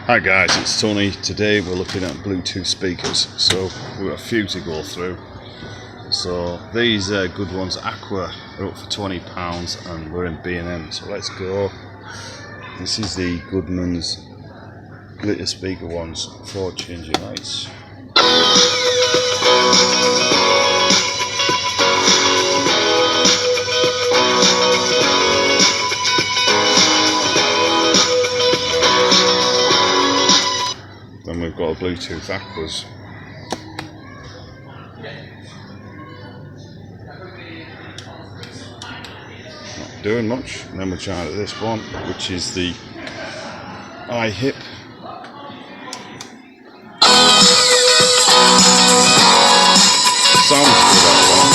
Hi guys, it's Tony. Today we're looking at Bluetooth speakers. So we've got a few to go through. So these good ones, Aqua, are up for £20 and we're in B&M. So let's go. This is the Goodmans glitter speaker ones for changing lights. Then we've got a Bluetooth Aquas. Not doing much. And then we're trying this one, which is the ihip. Sounds good, that one.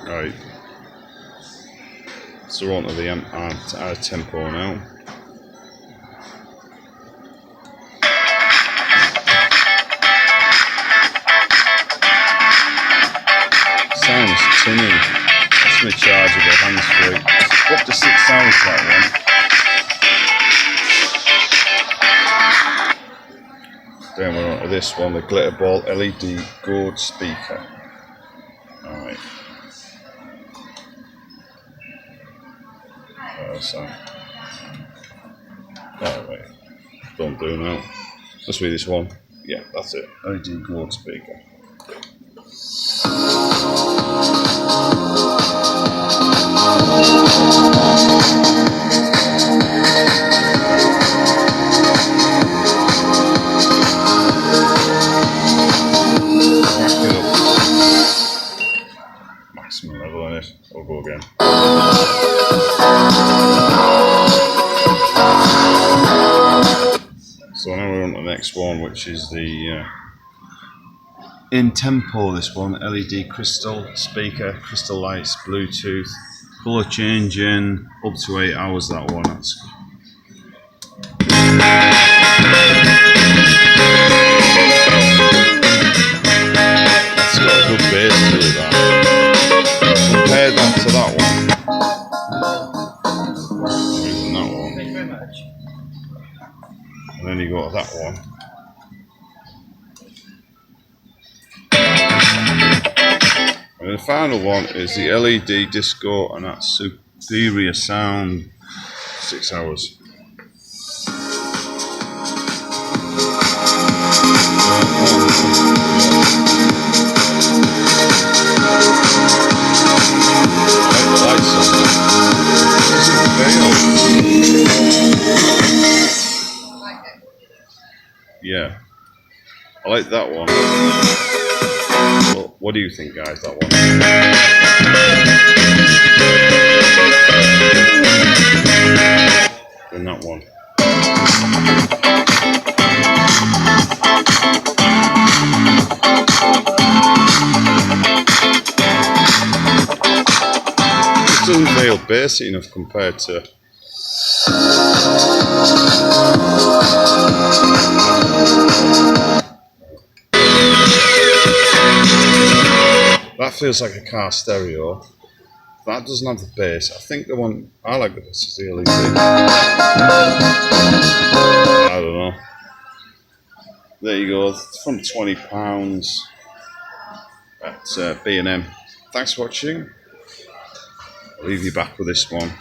Right. So we're on to the tempo now. Sounds tinny. That's my chargeable hands free. Up to 6 sounds that one. Then we're on to this one, the glitter ball LED gold speaker. Alright. Alright. Don't do now. Let's read this one. Yeah, that's it. LED gold speaker. Maximum level on it. I'll go again. So now we're on to the next one, which is the intempo. This one, LED crystal speaker, crystal lights, Bluetooth, color changing, up to 8 hours. That one. That's got a good bass to it. That. Compare that to that one. Using that one. Thank you very much. And then you got that one. And the final one is the LED disco, and that's superior sound, 6 hours. Yeah, I like that one. Well, what do you think, guys? That one? And that one. It doesn't feel bassy enough compared to. That feels like a car stereo. That doesn't have the bass. I think the one I like the best is the LED. I don't know. There you go. From £20 at B&M. Thanks for watching. I'll leave you back with this one.